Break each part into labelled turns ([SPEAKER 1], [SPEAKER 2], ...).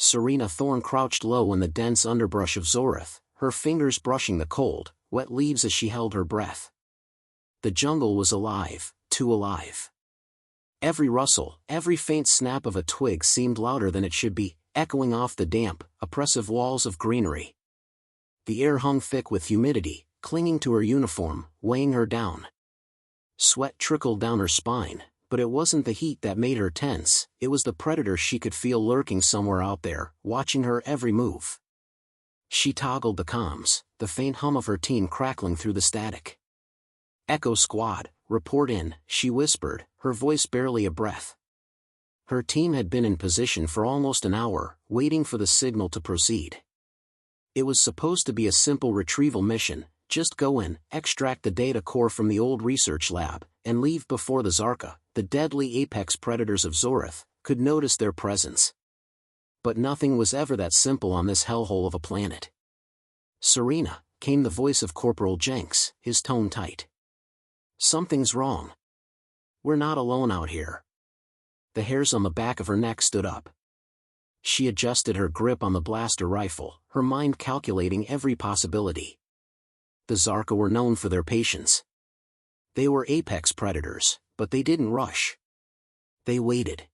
[SPEAKER 1] Serena Thorne crouched low in the dense underbrush of Xaureth, her fingers brushing the cold, wet leaves as she held her breath. The jungle was alive, too alive. Every rustle, every faint snap of a twig seemed louder than it should be, echoing off the damp, oppressive walls of greenery. The air hung thick with humidity, clinging to her uniform, weighing her down. Sweat trickled down her spine, but it wasn't the heat that made her tense, it was the predator she could feel lurking somewhere out there, watching her every move. She toggled the comms, the faint hum of her team crackling through the static. "Echo Squad, report in," she whispered, her voice barely a breath. Her team had been in position for almost an hour, waiting for the signal to proceed. It was supposed to be a simple retrieval mission, just go in, extract the data core from the old research lab, and leave before the Xahrka, the deadly apex predators of Xaureth, could notice their presence. But nothing was ever that simple on this hellhole of a planet. "Serena," came the voice of Corporal Jenks, his tone tight. "Something's wrong. We're not alone out here." The hairs on the back of her neck stood up. She adjusted her grip on the blaster rifle, her mind calculating every possibility. The Xahrka were known for their patience. They were apex predators, but they didn't rush. They waited.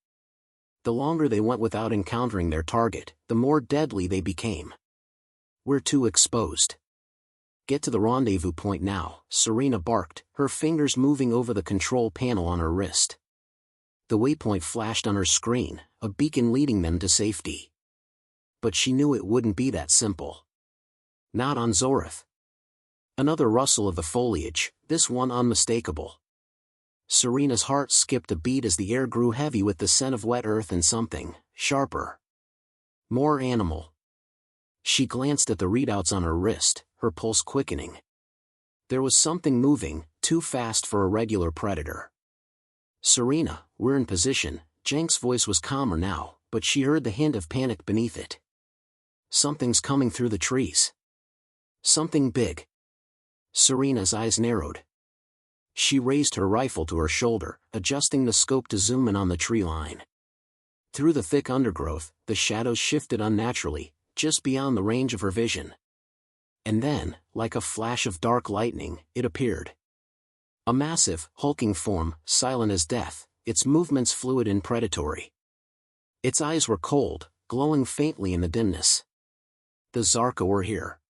[SPEAKER 1] The longer they went without encountering their target, the more deadly they became. "We're too exposed. Get to the rendezvous point now," Serena barked, her fingers moving over the control panel on her wrist. The waypoint flashed on her screen, a beacon leading them to safety. But she knew it wouldn't be that simple. Not on Xaureth. Another rustle of the foliage, this one unmistakable. Serena's heart skipped a beat as the air grew heavy with the scent of wet earth and something sharper. More animal. She glanced at the readouts on her wrist, her pulse quickening. There was something moving, too fast for a regular predator. "Serena, we're in position." Jenks' voice was calmer now, but she heard the hint of panic beneath it. "Something's coming through the trees. Something big." Serena's eyes narrowed. She raised her rifle to her shoulder, adjusting the scope to zoom in on the tree line. Through the thick undergrowth, the shadows shifted unnaturally, just beyond the range of her vision. And then, like a flash of dark lightning, it appeared. A massive, hulking form, silent as death, its movements fluid and predatory. Its eyes were cold, glowing faintly in the dimness. The Xahrka were here.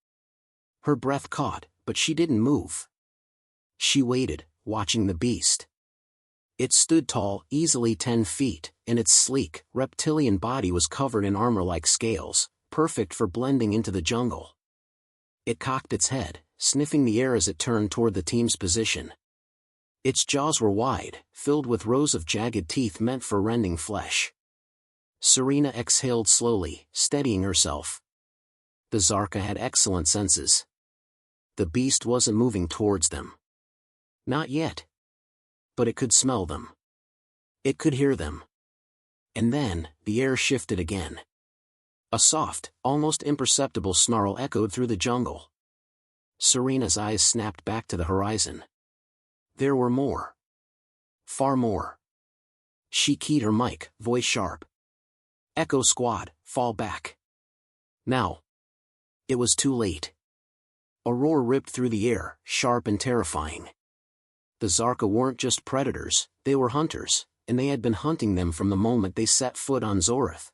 [SPEAKER 1] Her breath caught, but she didn't move. She waited, watching the beast. It stood tall, easily 10 feet, and its sleek, reptilian body was covered in armor-like scales, perfect for blending into the jungle. It cocked its head, sniffing the air as it turned toward the team's position. Its jaws were wide, filled with rows of jagged teeth meant for rending flesh. Serena exhaled slowly, steadying herself. The Xahrka had excellent senses. The beast wasn't moving towards them. Not yet. But it could smell them. It could hear them. And then, the air shifted again. A soft, almost imperceptible snarl echoed through the jungle. Serena's eyes snapped back to the horizon. There were more. Far more. She keyed her mic, voice sharp. "Echo Squad, fall back. Now." It was too late. A roar ripped through the air, sharp and terrifying. The Xahrka weren't just predators, they were hunters, and they had been hunting them from the moment they set foot on Xaureth.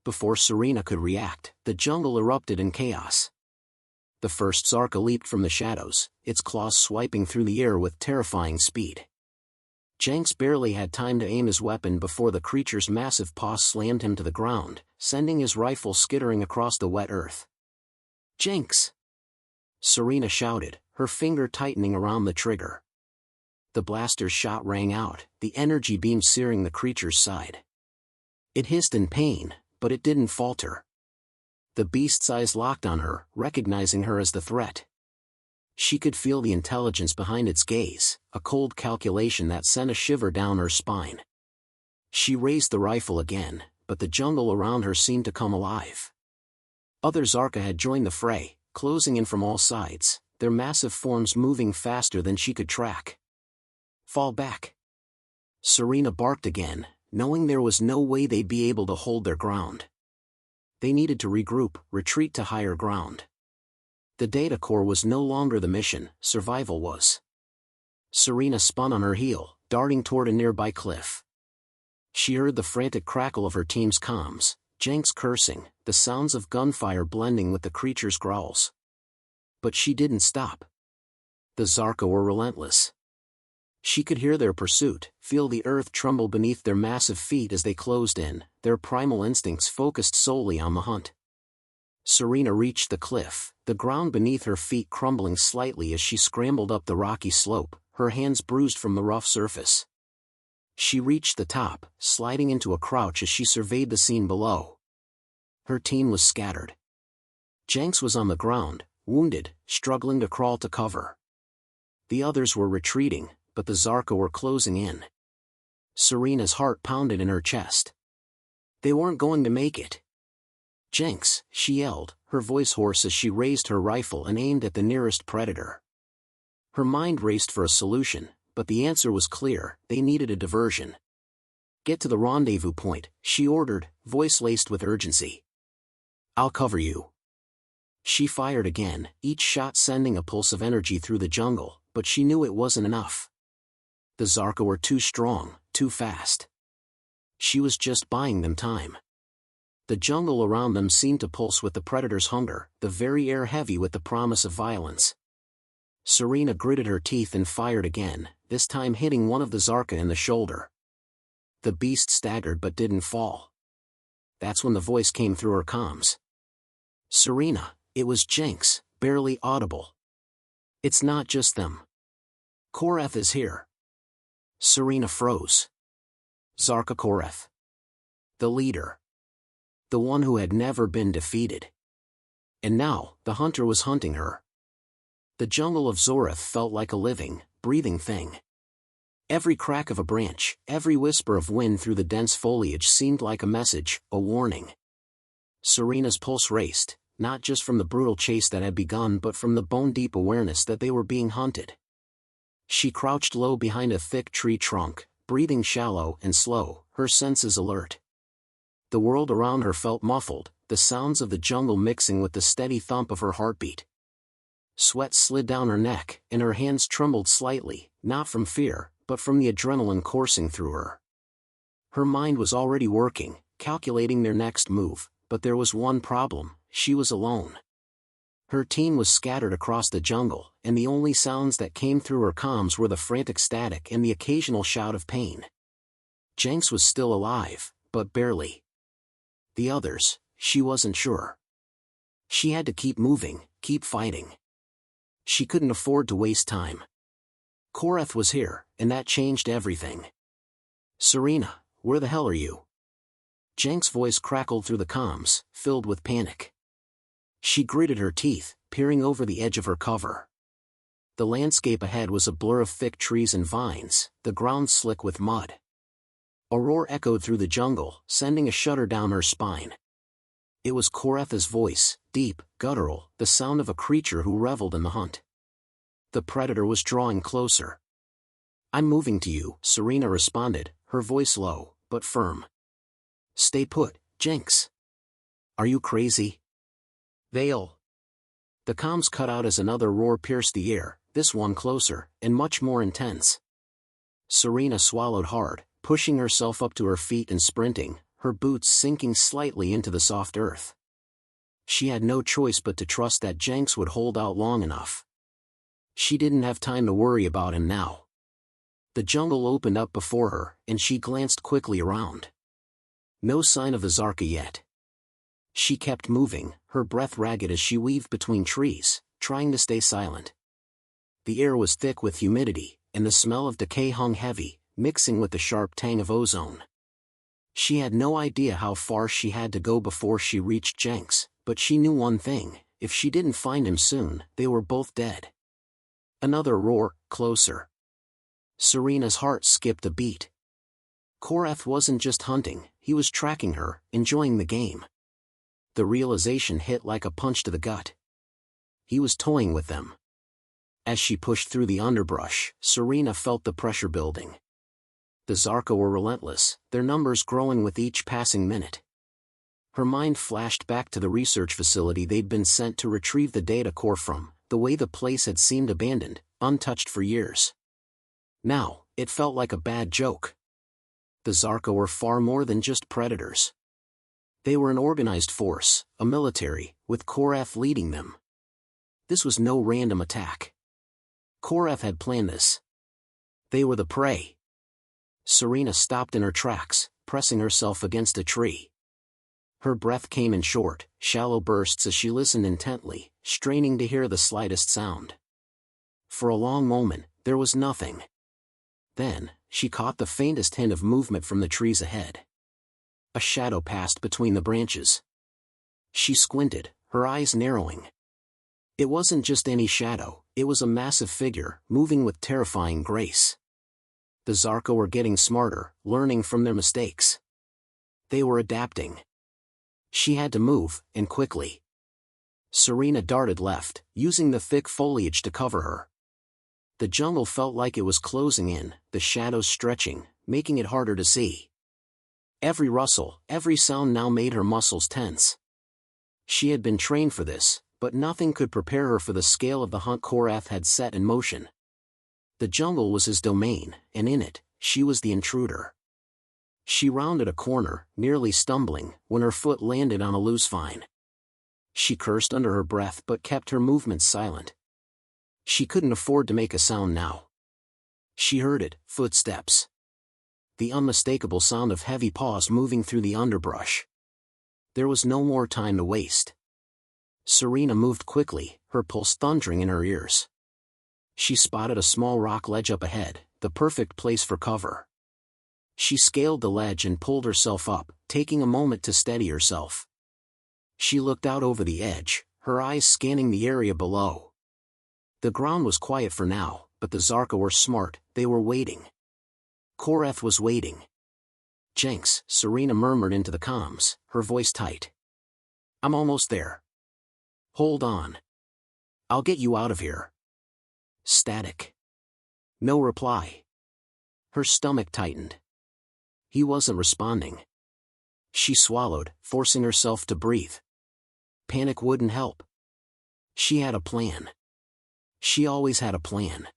[SPEAKER 1] Before Serena could react, the jungle erupted in chaos. The first Xahrka leaped from the shadows, its claws swiping through the air with terrifying speed. Jenks barely had time to aim his weapon before the creature's massive paw slammed him to the ground, sending his rifle skittering across the wet earth. "Jenks!" Serena shouted, her finger tightening around the trigger. The blaster's shot rang out, the energy beam searing the creature's side. It hissed in pain, but it didn't falter. The beast's eyes locked on her, recognizing her as the threat. She could feel the intelligence behind its gaze, a cold calculation that sent a shiver down her spine. She raised the rifle again, but the jungle around her seemed to come alive. Other Xahrka had joined the fray, closing in from all sides, their massive forms moving faster than she could track. "Fall back." Serena barked again, knowing there was no way they'd be able to hold their ground. They needed to regroup, retreat to higher ground. The data core was no longer the mission, survival was. Serena spun on her heel, darting toward a nearby cliff. She heard the frantic crackle of her team's comms, Jenks cursing, the sounds of gunfire blending with the creature's growls. But she didn't stop. The Xahrka were relentless. She could hear their pursuit, feel the earth tremble beneath their massive feet as they closed in, their primal instincts focused solely on the hunt. Serena reached the cliff, the ground beneath her feet crumbling slightly as she scrambled up the rocky slope, her hands bruised from the rough surface. She reached the top, sliding into a crouch as she surveyed the scene below. Her team was scattered. Jenks was on the ground, wounded, struggling to crawl to cover. The others were retreating, but the Xahrka were closing in. Serena's heart pounded in her chest. They weren't going to make it. Jenks, she yelled, her voice hoarse as she raised her rifle and aimed at the nearest predator. Her mind raced for a solution, but the answer was clear: they needed a diversion. Get to the rendezvous point, she ordered, voice laced with urgency. I'll cover you. She fired again, each shot sending a pulse of energy through the jungle, but she knew it wasn't enough. The Xahrka were too strong, too fast. She was just buying them time. The jungle around them seemed to pulse with the predator's hunger, the very air heavy with the promise of violence. Serena gritted her teeth and fired again, this time hitting one of the Xahrka in the shoulder. The beast staggered but didn't fall. That's when the voice came through her comms. Serena, it was Jenks, barely audible. It's not just them. Kor'eth is here. Serena froze. Xahrka Kor'eth. The leader. The one who had never been defeated. And now, the hunter was hunting her. The jungle of Xaureth felt like a living, breathing thing. Every crack of a branch, every whisper of wind through the dense foliage seemed like a message, a warning. Serena's pulse raced, not just from the brutal chase that had begun but from the bone-deep awareness that they were being hunted. She crouched low behind a thick tree trunk, breathing shallow and slow, her senses alert. The world around her felt muffled, the sounds of the jungle mixing with the steady thump of her heartbeat. Sweat slid down her neck, and her hands trembled slightly, not from fear, but from the adrenaline coursing through her. Her mind was already working, calculating their next move, but there was one problem: she was alone. Her team was scattered across the jungle, and the only sounds that came through her comms were the frantic static and the occasional shout of pain. Jenks was still alive, but barely. The others, she wasn't sure. She had to keep moving, keep fighting. She couldn't afford to waste time. Kor'eth was here, and that changed everything. Serena, where the hell are you? Jenks' voice crackled through the comms, filled with panic. She gritted her teeth, peering over the edge of her cover. The landscape ahead was a blur of thick trees and vines, the ground slick with mud. A roar echoed through the jungle, sending a shudder down her spine. It was Kor'eth's voice, deep, guttural, the sound of a creature who reveled in the hunt. The predator was drawing closer. I'm moving to you, Serena responded, her voice low, but firm. Stay put, Jenks. Are you crazy? They'll. The comms cut out as another roar pierced the air, this one closer, and much more intense. Serena swallowed hard, pushing herself up to her feet and sprinting, her boots sinking slightly into the soft earth. She had no choice but to trust that Jenks would hold out long enough. She didn't have time to worry about him now. The jungle opened up before her, and she glanced quickly around. No sign of the Xahrka yet. She kept moving, her breath ragged as she weaved between trees, trying to stay silent. The air was thick with humidity, and the smell of decay hung heavy, mixing with the sharp tang of ozone. She had no idea how far she had to go before she reached Jenks, but she knew one thing: if she didn't find him soon, they were both dead. Another roar, closer. Serena's heart skipped a beat. Kor'eth wasn't just hunting, he was tracking her, enjoying the game. The realization hit like a punch to the gut. He was toying with them. As she pushed through the underbrush, Serena felt the pressure building. The Xahrka were relentless, their numbers growing with each passing minute. Her mind flashed back to the research facility they'd been sent to retrieve the data core from, the way the place had seemed abandoned, untouched for years. Now, it felt like a bad joke. The Xahrka were far more than just predators. They were an organized force, a military, with Kor'eth leading them. This was no random attack. Kor'eth had planned this. They were the prey. Serena stopped in her tracks, pressing herself against a tree. Her breath came in short, shallow bursts as she listened intently, straining to hear the slightest sound. For a long moment, there was nothing. Then, she caught the faintest hint of movement from the trees ahead. A shadow passed between the branches. She squinted, her eyes narrowing. It wasn't just any shadow, it was a massive figure, moving with terrifying grace. The Xahrka were getting smarter, learning from their mistakes. They were adapting. She had to move, and quickly. Serena darted left, using the thick foliage to cover her. The jungle felt like it was closing in, the shadows stretching, making it harder to see. Every rustle, every sound now made her muscles tense. She had been trained for this, but nothing could prepare her for the scale of the hunt Kor'eth had set in motion. The jungle was his domain, and in it, she was the intruder. She rounded a corner, nearly stumbling, when her foot landed on a loose vine. She cursed under her breath but kept her movements silent. She couldn't afford to make a sound now. She heard it, footsteps. The unmistakable sound of heavy paws moving through the underbrush. There was no more time to waste. Serena moved quickly, her pulse thundering in her ears. She spotted a small rock ledge up ahead, the perfect place for cover. She scaled the ledge and pulled herself up, taking a moment to steady herself. She looked out over the edge, her eyes scanning the area below. The ground was quiet for now, but the Xahrka were smart, they were waiting. Kor'eth was waiting. "Jenks," Serena murmured into the comms, her voice tight. "I'm almost there. Hold on. I'll get you out of here." Static. No reply. Her stomach tightened. He wasn't responding. She swallowed, forcing herself to breathe. Panic wouldn't help. She had a plan. She always had a plan.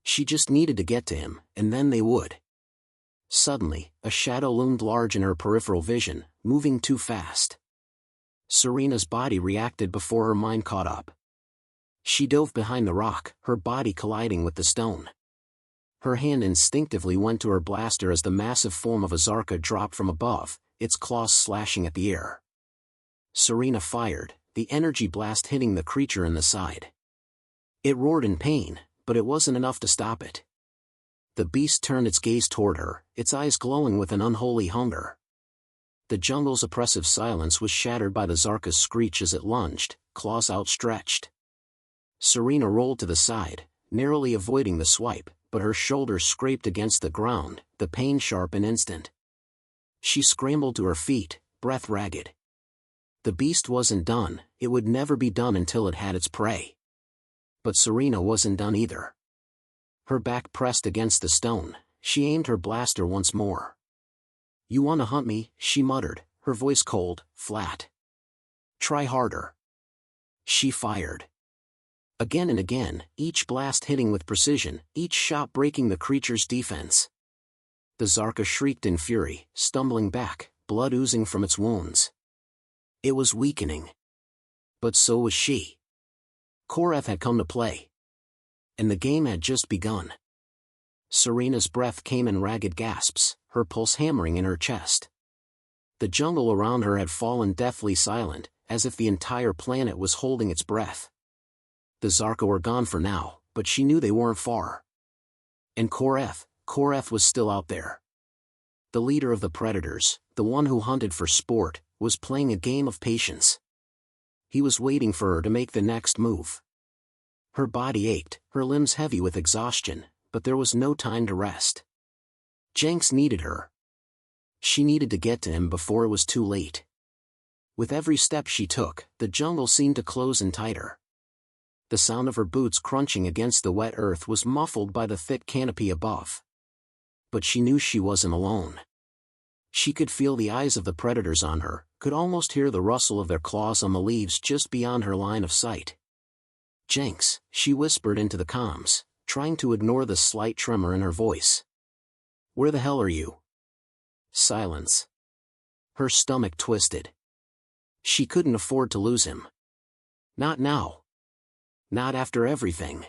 [SPEAKER 1] She just needed to get to him, and then they would. Suddenly, a shadow loomed large in her peripheral vision, moving too fast. Serena's body reacted before her mind caught up. She dove behind the rock, her body colliding with the stone. Her hand instinctively went to her blaster as the massive form of a Xahrka dropped from above, its claws slashing at the air. Serena fired, the energy blast hitting the creature in the side. It roared in pain, but it wasn't enough to stop it. The beast turned its gaze toward her, its eyes glowing with an unholy hunger. The jungle's oppressive silence was shattered by the Xahrka's screech as it lunged, claws outstretched. Serena rolled to the side, narrowly avoiding the swipe, but her shoulders scraped against the ground, the pain sharp and instant. She scrambled to her feet, breath ragged. The beast wasn't done, it would never be done until it had its prey. But Serena wasn't done either. Her back pressed against the stone, she aimed her blaster once more. "You want to hunt me?" she muttered, her voice cold, flat. "Try harder." She fired. Again and again, each blast hitting with precision, each shot breaking the creature's defense. The Xahrka shrieked in fury, stumbling back, blood oozing from its wounds. It was weakening. But so was she. Kor'eth had come to play. And the game had just begun. Serena's breath came in ragged gasps, her pulse hammering in her chest. The jungle around her had fallen deathly silent, as if the entire planet was holding its breath. The Xahrka were gone for now, but she knew they weren't far. And Kor'eth was still out there. The leader of the predators, the one who hunted for sport, was playing a game of patience. He was waiting for her to make the next move. Her body ached, her limbs heavy with exhaustion, but there was no time to rest. Jenks needed her. She needed to get to him before it was too late. With every step she took, the jungle seemed to close in tighter. The sound of her boots crunching against the wet earth was muffled by the thick canopy above. But she knew she wasn't alone. She could feel the eyes of the predators on her, could almost hear the rustle of their claws on the leaves just beyond her line of sight. "Jenks," she whispered into the comms, trying to ignore the slight tremor in her voice. "Where the hell are you?" Silence. Her stomach twisted. She couldn't afford to lose him. Not now. Not after everything.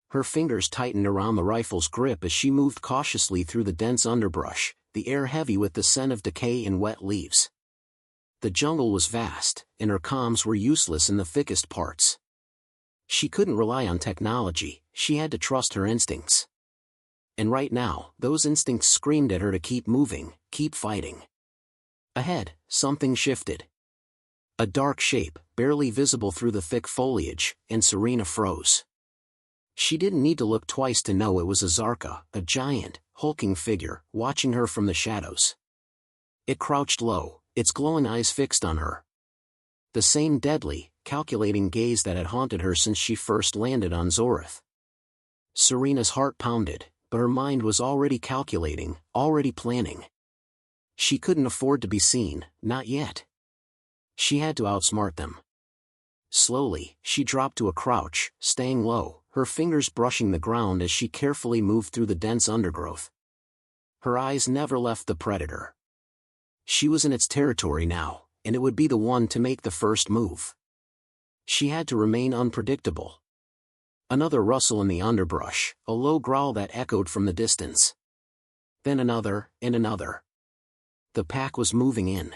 [SPEAKER 1] Her fingers tightened around the rifle's grip as she moved cautiously through the dense underbrush, the air heavy with the scent of decay and wet leaves. The jungle was vast, and her comms were useless in the thickest parts. She couldn't rely on technology, she had to trust her instincts. And right now, those instincts screamed at her to keep moving, keep fighting. Ahead, something shifted. A dark shape, barely visible through the thick foliage, and Serena froze. She didn't need to look twice to know it was Xahrka, a giant, hulking figure, watching her from the shadows. It crouched low, its glowing eyes fixed on her. The same deadly, calculating gaze that had haunted her since she first landed on Xaureth. Serena's heart pounded, but her mind was already calculating, already planning. She couldn't afford to be seen, not yet. She had to outsmart them. Slowly, she dropped to a crouch, staying low, her fingers brushing the ground as she carefully moved through the dense undergrowth. Her eyes never left the predator. She was in its territory now, and it would be the one to make the first move. She had to remain unpredictable. Another rustle in the underbrush, a low growl that echoed from the distance. Then another, and another. The pack was moving in.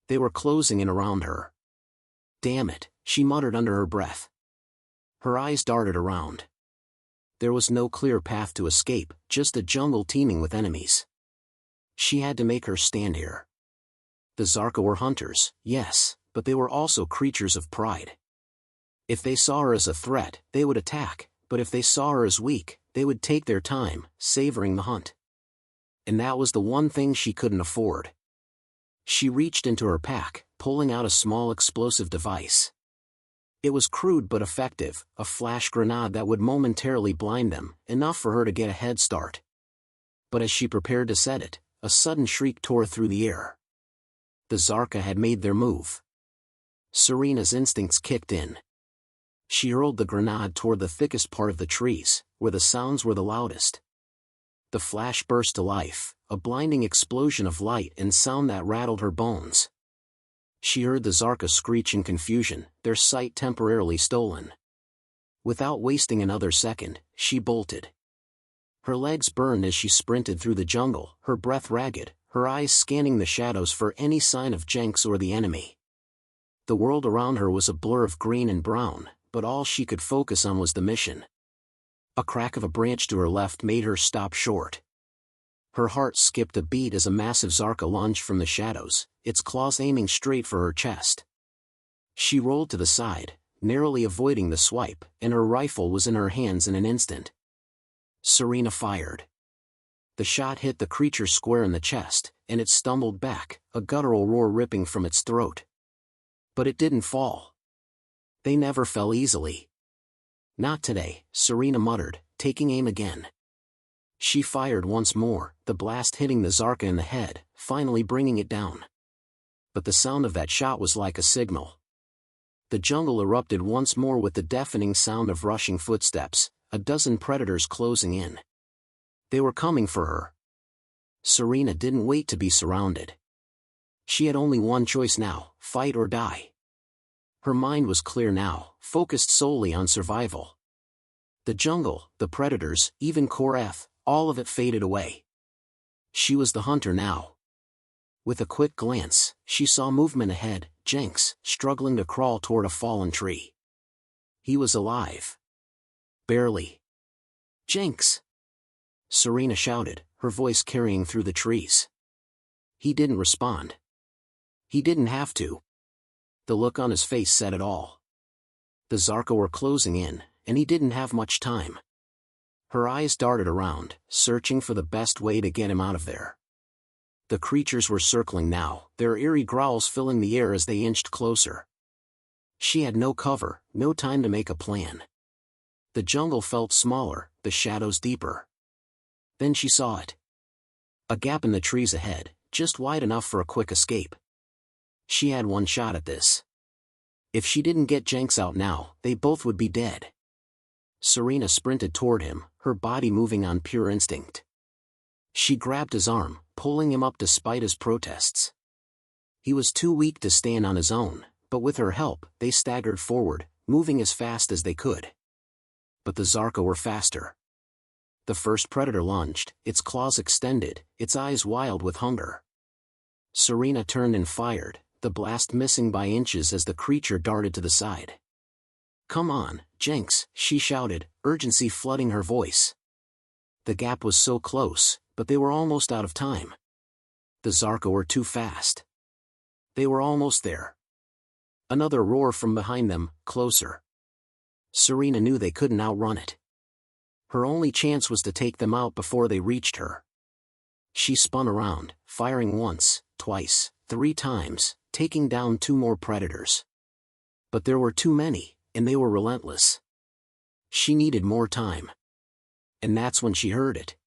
[SPEAKER 1] They were closing in around her. "Damn it," she muttered under her breath. Her eyes darted around. There was no clear path to escape, just a jungle teeming with enemies. She had to make her stand here. The Xahrka were hunters, yes, but they were also creatures of pride. If they saw her as a threat, they would attack, but if they saw her as weak, they would take their time, savoring the hunt. And that was the one thing she couldn't afford. She reached into her pack, pulling out a small explosive device. It was crude but effective, a flash grenade that would momentarily blind them, enough for her to get a head start. But as she prepared to set it, a sudden shriek tore through the air. The Xahrka had made their move. Serena's instincts kicked in. She hurled the grenade toward the thickest part of the trees, where the sounds were the loudest. The flash burst to life, a blinding explosion of light and sound that rattled her bones. She heard the Xahrka screech in confusion, their sight temporarily stolen. Without wasting another second, she bolted. Her legs burned as she sprinted through the jungle, her breath ragged, her eyes scanning the shadows for any sign of Jenks or the enemy. The world around her was a blur of green and brown, but all she could focus on was the mission. A crack of a branch to her left made her stop short. Her heart skipped a beat as a massive Xahrka lunged from the shadows, its claws aiming straight for her chest. She rolled to the side, narrowly avoiding the swipe, and her rifle was in her hands in an instant. Serena fired. The shot hit the creature square in the chest, and it stumbled back, a guttural roar ripping from its throat. But it didn't fall. They never fell easily. "Not today," Serena muttered, taking aim again. She fired once more, the blast hitting the Xahrka in the head, finally bringing it down. But the sound of that shot was like a signal. The jungle erupted once more with the deafening sound of rushing footsteps, a dozen predators closing in. They were coming for her. Serena didn't wait to be surrounded. She had only one choice now, fight or die. Her mind was clear now, focused solely on survival. The jungle, the predators, even Kor'eth, all of it faded away. She was the hunter now. With a quick glance, she saw movement ahead, Jenks, struggling to crawl toward a fallen tree. He was alive. Barely. "Jenks!" Serena shouted, her voice carrying through the trees. He didn't respond. He didn't have to. The look on his face said it all. The Xahrka were closing in, and he didn't have much time. Her eyes darted around, searching for the best way to get him out of there. The creatures were circling now, their eerie growls filling the air as they inched closer. She had no cover, no time to make a plan. The jungle felt smaller, the shadows deeper. Then she saw it. A gap in the trees ahead, just wide enough for a quick escape. She had one shot at this. If she didn't get Jenks out now, they both would be dead. Serena sprinted toward him, her body moving on pure instinct. She grabbed his arm, pulling him up despite his protests. He was too weak to stand on his own, but with her help, they staggered forward, moving as fast as they could. But the Xahrka were faster. The first predator lunged, its claws extended, its eyes wild with hunger. Serena turned and fired, the blast missing by inches as the creature darted to the side. "Come on, Jenks," she shouted, urgency flooding her voice. The gap was so close, but they were almost out of time. The Xahrka were too fast. They were almost there. Another roar from behind them, closer. Serena knew they couldn't outrun it. Her only chance was to take them out before they reached her. She spun around, firing once, twice, 3 times, taking down 2 more predators. But there were too many, and they were relentless. She needed more time. And that's when she heard it.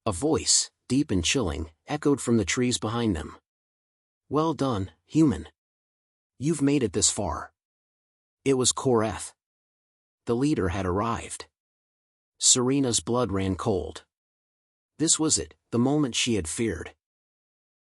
[SPEAKER 1] A voice, deep and chilling, echoed from the trees behind them. "Well done, human. You've made it this far." It was Kor'eth. The leader had arrived. Serena's blood ran cold. This was it, the moment she had feared.